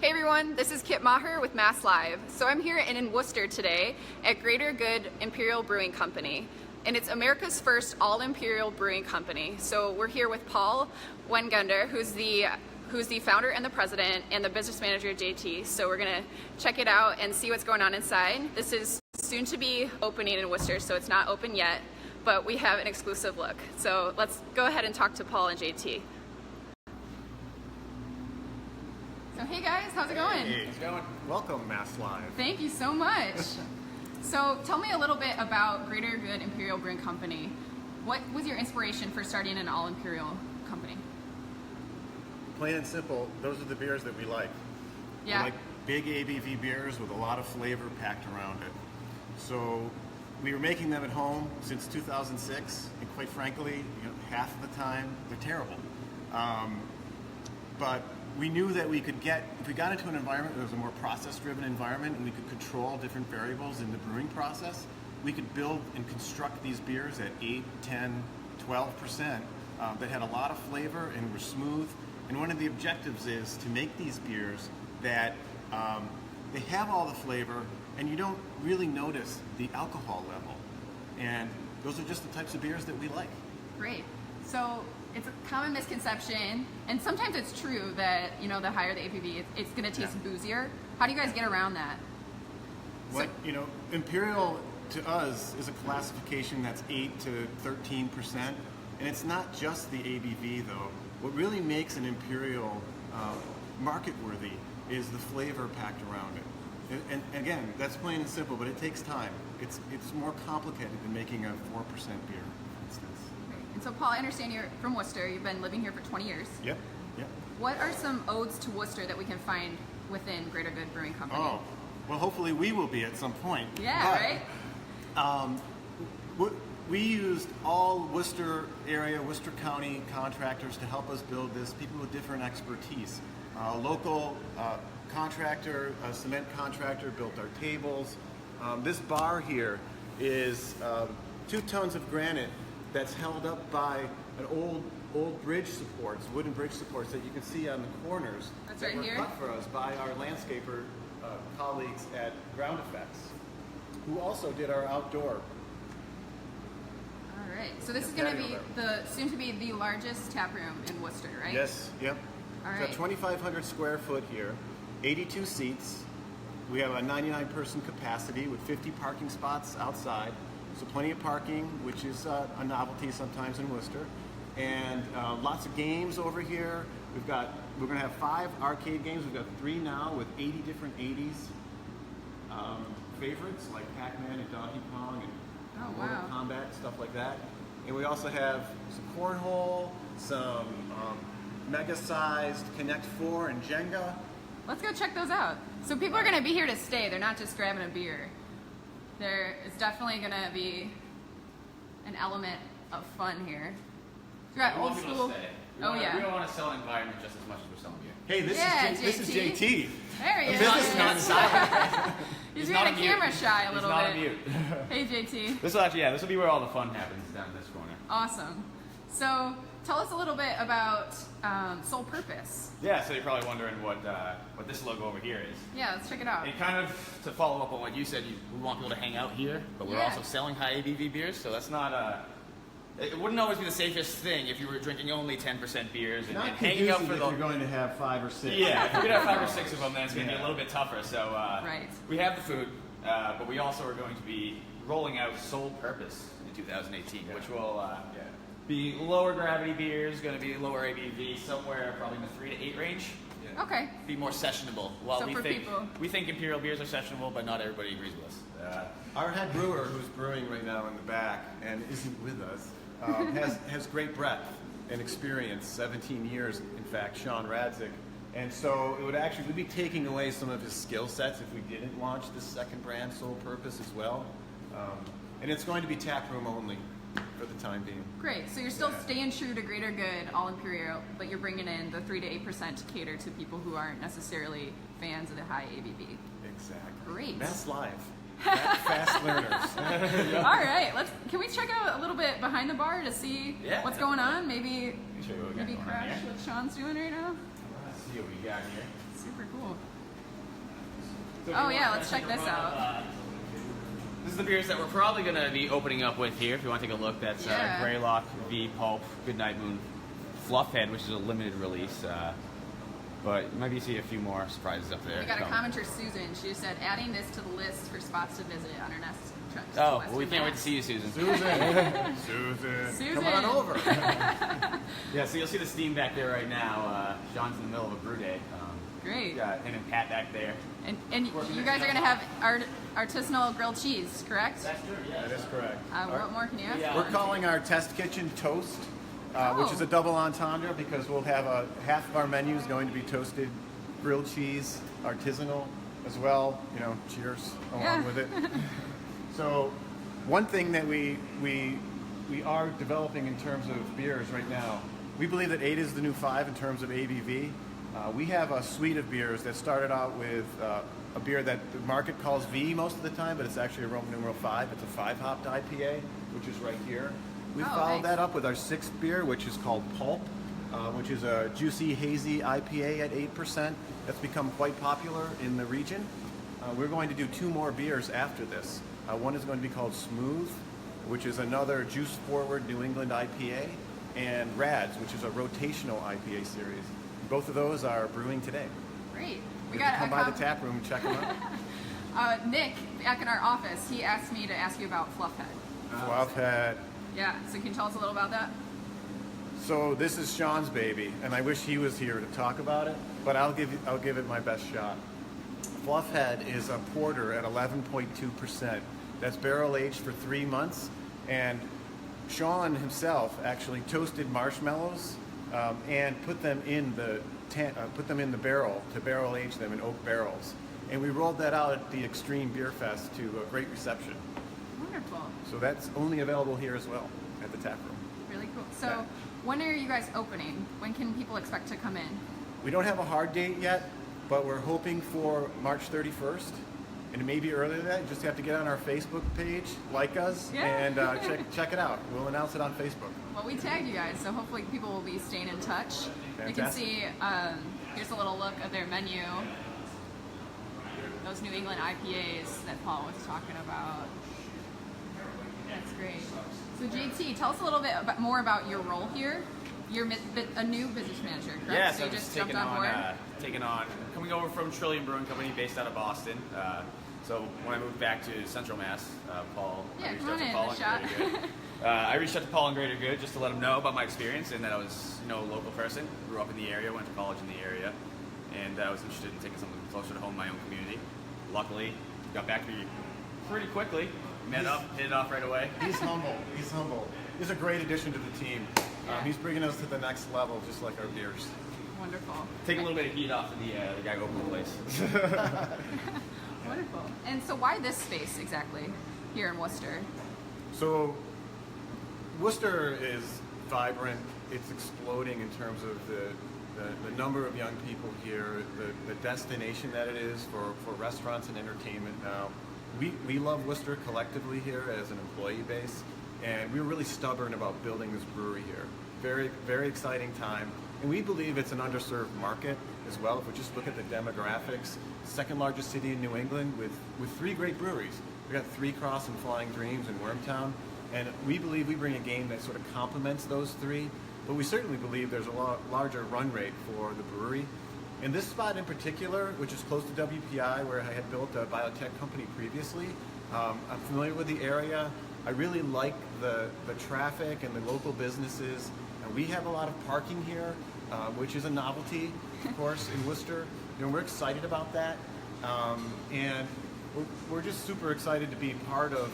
Hey everyone, this is Kit Maher with MassLive. So I'm here in Worcester today at Good Imperial Brewing Company, and it's America's first all-imperial brewing company. So we're here with Paul Wengunder, who's the founder and the president, and the business manager, JT. So we're gonna check it out and see what's going on inside. This is soon to be opening in Worcester, so it's not open yet, but we have an exclusive look. So let's go ahead and talk to Paul and JT. So hey guys, how's it going? Hey, how's it going? Welcome, MassLive. Thank you so much. So tell me a little bit about Good Imperial Brewing Company. What was your inspiration for starting an all-imperial company? Plain and simple, those are the beers that we like. Yeah. We like big ABV beers with a lot of flavor packed around it. So we were making them at home since 2006, and quite frankly, half of the time, they're terrible. But we knew that we could if we got into an environment that was a more process-driven environment and we could control different variables in the brewing process, we could build and construct these beers at 8, 10, 12% that had a lot of flavor and were smooth. And one of the objectives is to make these beers that they have all the flavor and you don't really notice the alcohol level. And those are just the types of beers that we like. Great. So it's a common misconception, and sometimes it's true that the higher the ABV, it's going to taste boozier. How do you guys get around that? Imperial to us is a classification that's 8 to 13%, and it's not just the ABV though. What really makes an Imperial market worthy is the flavor packed around it. And again, that's plain and simple, but it takes time. It's more complicated than making a 4% beer, for instance. And so Paul, I understand you're from Worcester. You've been living here for 20 years. Yep. What are some odes to Worcester that we can find within Good Brewing Company? Oh, well, hopefully we will be at some point. Yeah, right? We used all Worcester area, Worcester County contractors to help us build this, people with different expertise. Local contractor, a cement contractor built our tables. This bar here is 2 tons of granite that's held up by an old bridge supports, wooden bridge supports that you can see on the corners. That's that right were here. cut for us by our landscaper colleagues at Ground Effects, who also did our outdoor. All right. So this is going to be soon to be the largest tap room in Worcester, right? Yes. Yep. All right. We've got 2,500 square foot here, 82 seats. We have a 99-person capacity with 50 parking spots outside. So plenty of parking, which is a novelty sometimes in Worcester, and lots of games over here. We're going to have 5 arcade games. We've got 3 now with 80 different 80s favorites like Pac-Man and Donkey Kong and Mortal Kombat, stuff like that. And we also have some cornhole, some mega-sized Connect 4 and Jenga. Let's go check those out. So people are going to be here to stay. They're not just grabbing a beer. There is definitely going to be an element of fun here. You got old school. We don't want to sell an environment just as much as we're selling beer. Hey, this is JT. There he is. Business non-silent. He's being a camera shy a little bit. He's not a mute. Hey, JT. This will be where all the fun happens, down this corner. Awesome. So tell us a little bit about Sole Purpose. Yeah, so you're probably wondering what this logo over here is. Yeah, let's check it out. And kind of to follow up on what you said, we want people to hang out here, but we're also selling high ABV beers, so that's not it wouldn't always be the safest thing if you were drinking only 10% beers and hanging out for if you're going to have 5 or 6. Yeah, if you're going to have 5 or 6 of them, then it's going to be a little bit tougher. So we have the food, but we also are going to be rolling out Sole Purpose in 2018, which will be lower gravity beers, going to be lower ABV, somewhere probably in the 3 to 8 range. Yeah. Okay. Be more sessionable. Well, we think Imperial beers are sessionable, but not everybody agrees with us. Our head brewer, who's brewing right now in the back and isn't with us, has great breadth and experience, 17 years, in fact, Sean Radzik. And so we'd be taking away some of his skill sets if we didn't launch this second brand, Sole Purpose, as well. And it's going to be taproom only for the time being. Great. So you're still staying true to Good All Imperial, but you're bringing in the 3 to 8% to cater to people who aren't necessarily fans of the high ABV. Exactly. Great. MassLive. Fast learners. All right. Can we check out a little bit behind the bar to see what's going on? Maybe crash what Sean's doing right now. see what we got here. Super cool. So Oh yeah, let's check this out. This is the beers that we're probably going to be opening up with here. If you want to take a look, that's Greylock, V Pulp, Goodnight Moon, Fluffhead, which is a limited release. But you might be seeing a few more surprises up there. We got a commenter, Susan. She said, adding this to the list for spots to visit on our next trip. Oh, well, we can't wait to see you, Susan. Susan, come on over. Yeah, so you'll see the steam back there right now. Sean's in the middle of a brew day. Great. Got him and Pat back there. And you guys are going to have artisanal grilled cheese, correct? That's true, yeah. That is correct. What more can you ask? We're calling our test kitchen Toast, which is a double entendre because we'll have half of our menu is going to be toasted grilled cheese, artisanal as well. You know, cheers along with it. So, one thing that we are developing in terms of beers right now, we believe that 8 is the new 5 in terms of ABV. We have a suite of beers that started out with a beer that the market calls V most of the time, but it's actually a Roman numeral 5. It's a 5-hopped IPA, which is right here. We followed that up with our 6th beer, which is called Pulp, which is a juicy, hazy IPA at 8%. That's become quite popular in the region. We're going to do 2 more beers after this. One is going to be called Smooth, which is another juice-forward New England IPA, and Rads, which is a rotational IPA series. Both of those are brewing today. Great. We got to come by the tap room and check them out. Nick, back in our office, he asked me to ask you about Fluffhead. Fluffhead. Yeah, so can you tell us a little about that? So this is Sean's baby, and I wish he was here to talk about it, but I'll give it my best shot. Fluffhead is a porter at 11.2%. That's barrel aged for 3 months, and Sean himself actually toasted marshmallows and put them in the barrel to barrel age them in oak barrels. And we rolled that out at the Extreme Beer Fest to a great reception. Wonderful. So that's only available here as well at the tap room. Really cool. So when are you guys opening? When can people expect to come in? We don't have a hard date yet, but we're hoping for March 31st. And it may be earlier than that. You just have to get on our Facebook page, like us, and check it out. We'll announce it on Facebook. Well, we tagged you guys, so hopefully people will be staying in touch. Fantastic. You can see, here's a little look at their menu. Those New England IPAs that Paul was talking about. That's great. So JT, tell us a little bit more about your role here. You're a new business manager, correct? Yeah, so you just jumped on board? Coming over from Trillium Brewing Company based out of Boston. So when I moved back to Central Mass, Paul, I reached out to Paul and Greater Good. I reached out to Paul and Greater Good just to let him know about my experience and that I was, a local person, grew up in the area, went to college in the area, and I was interested in taking something closer to home, my own community. Luckily, got back to me pretty quickly. Hit it off right away. He's humble. He's a great addition to the team. He's bringing us to the next level, just like our beers. Wonderful. Take a little bit of heat off of the guy who opened the place. Wonderful. And so why this space exactly here in Worcester? So Worcester is vibrant. It's exploding in terms of the number of young people here, the destination that it is for restaurants and entertainment now. We love Worcester collectively here as an employee base, and we were really stubborn about building this brewery here. Very, very exciting time. And we believe it's an underserved market as well. If we just look at the demographics, second largest city in New England with 3 great breweries. We got 3 Cross and Flying Dreams in Wormtown, and we believe we bring a game that sort of complements those 3. But we certainly believe there's a larger run rate for the brewery. In this spot in particular, which is close to WPI, where I had built a biotech company previously, I'm familiar with the area. I really like the traffic and the local businesses. And we have a lot of parking here, which is a novelty, of course, in Worcester. We're excited about that. And we're just super excited to be part of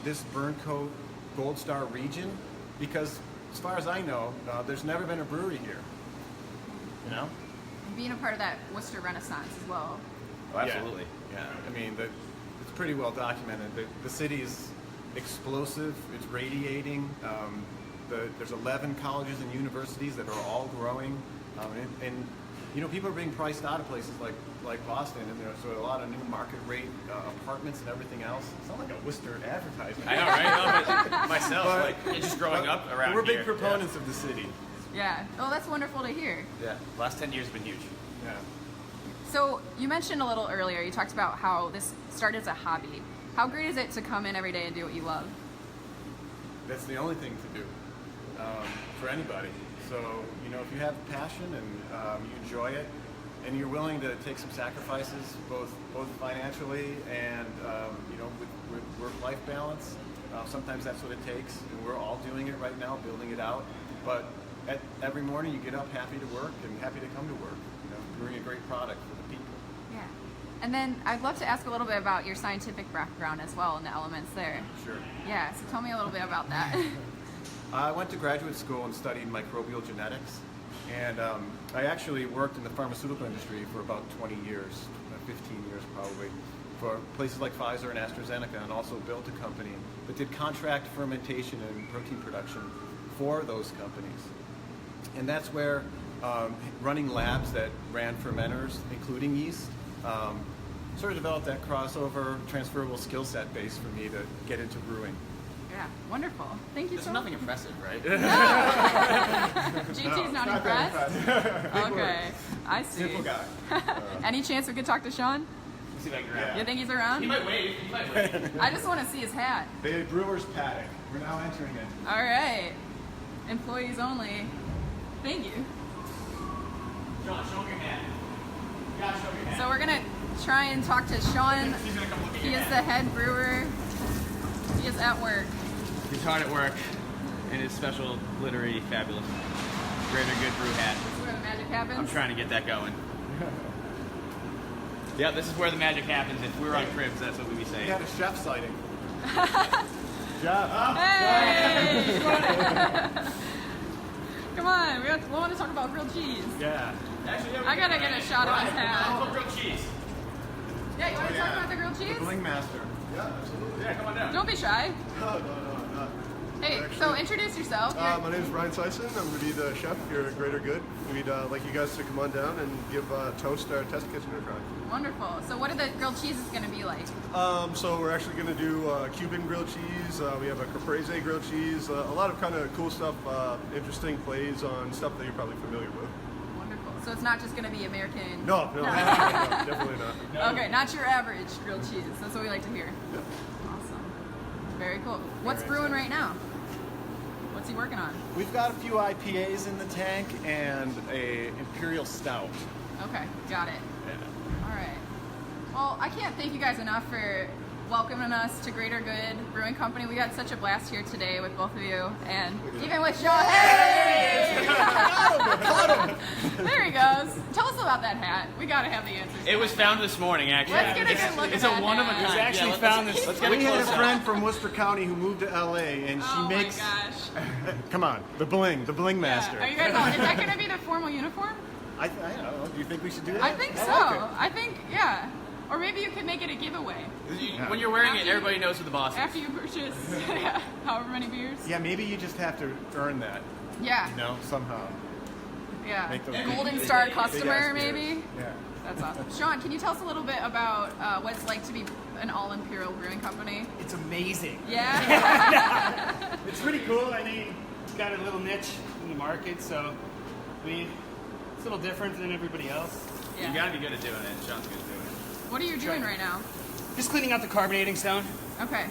this Burn Co. Gold Star region because, as far as I know, there's never been a brewery here. Being a part of that Worcester Renaissance as well. Oh, absolutely. Yeah. I mean, it's pretty well documented. The city is explosive. It's radiating. There's 11 colleges and universities that are all growing, and people are being priced out of places like Boston, and there's a lot of new market rate apartments and everything else. It's not like a Worcester advertisement. I know, right? No, but myself, just growing up around here. We're big proponents of the city. Yeah. Oh, that's wonderful to hear. Yeah. The last 10 years have been huge. Yeah. So you mentioned a little earlier, you talked about how this started as a hobby. How great is it to come in every day and do what you love? That's the only thing to do for anybody. So, you know, if you have passion and you enjoy it, and you're willing to take some sacrifices, both financially and you know, with work-life balance, sometimes that's what it takes. And we're all doing it right now, building it out. But every morning you get up happy to work and happy to come to work. You know, brewing a great product for the people. Yeah. And then I'd love to ask a little bit about your scientific background as well and the elements there. Sure. Yeah, so tell me a little bit about that. I went to graduate school and studied microbial genetics. And I actually worked in the pharmaceutical industry for about 20 years, 15 years probably, for places like Pfizer and AstraZeneca, and also built a company that did contract fermentation and protein production for those companies. And that's where running labs that ran fermenters, including yeast, sort of developed that crossover, transferable skill set base for me to get into brewing. Yeah, wonderful. Thank you There's so much. nothing impressive, right? GT's not impressed? Okay, I see. Simple guy. Any chance we could talk to Sean? Let's see if I can grab Yeah. You think he's around? He might wave. He might wave. I just want to see his hat. The brewer's paddock. We're now entering it. All right. Employees only. Thank you. Sean, show him your hand. You gotta show him your hand. So we're going to try and talk to Sean. He's gonna come look at He your is the hand. head brewer. He is at work. He's hard at work in his special, glittery, fabulous Greater Good Brew hat. This is where the magic happens. I'm trying to get that going. Yeah, this is where the magic happens. If we were on cribs, that's what we'd be We saying. had a chef sighting. Chef. Hey! Come on, we want to talk about grilled cheese. Yeah. Actually, I gotta get a shot of his hat. Grilled cheese. Yeah, you want to talk about the grilled cheese? Bling master. Yeah, absolutely. Yeah, come on down. Don't be shy. No. Hey, so introduce yourself. My name is Ryan Sison. I'm going to be the chef here at Greater Good. We'd like you guys to come on down and give Toast our test kitchen a try. Wonderful. So what are the grilled cheeses going to be like? So we're actually going to do Cuban grilled cheese. We have a caprese grilled cheese. A lot of kind of cool stuff, interesting plays on stuff that you're probably familiar with. Wonderful. So it's not just going to be American. No, definitely not. Okay, not your average grilled cheese. That's what we like to hear. Yep. Awesome. Very cool. What's brewing right now? What's he working on? We've got a few IPAs in the tank and a Imperial Stout. Okay, got it. Yeah. All right. Well, I can't thank you guys enough for welcoming us to Greater Good Brewing Company. We had such a blast here today with both of you, and even with Sean. Hey! There he goes. Tell us about that hat. We gotta have the answers. It was found this morning, actually. Let's get a good look It's at a that one of a hat. kind. It was actually Yeah, found let's this. get a We had a close-up. friend from Worcester County who moved to LA, and she Oh makes. my gosh. Come on, the bling master. Yeah. Are you guys all, is that gonna be the formal uniform? I don't know. Do you think we should do that? I think so. like it. I think, yeah. Or maybe you could make it a giveaway When you're wearing it, After you- everybody knows who the boss is. after you purchase however many beers. Yeah, maybe you just have to earn that, Yeah. you know, somehow. Yeah. Make those Golden big- Star big customer, ass beers. maybe? Yeah. That's awesome. Sean, can you tell us a little bit about what it's like to be an all Imperial Brewing Company? It's amazing. Yeah? It's pretty cool. I mean, it's got a little niche in the market, so I mean, it's a little different than everybody else. You Yeah. gotta be good at doing it. Sean's good at doing it. What are you doing right now? Just cleaning out the carbonating stone. Okay.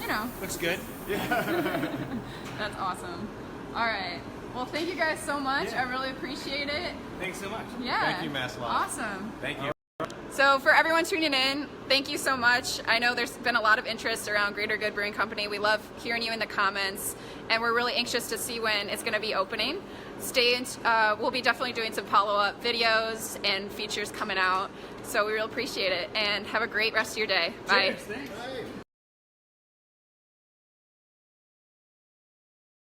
You know, Looks good. that's awesome. All right. Well, thank you guys so much. I really appreciate it. Thanks so much. Yeah. Thank you, MassLive. Awesome. Thank you. So for everyone tuning in, thank you so much. I know there's been a lot of interest around Greater Good Brewing Company. We love hearing you in the comments, and we're really anxious to see when it's going to be opening. Stay in, we'll be definitely doing some follow-up videos and features coming out. So we really appreciate it, and have a great rest of your day. Bye. Cheers, thanks.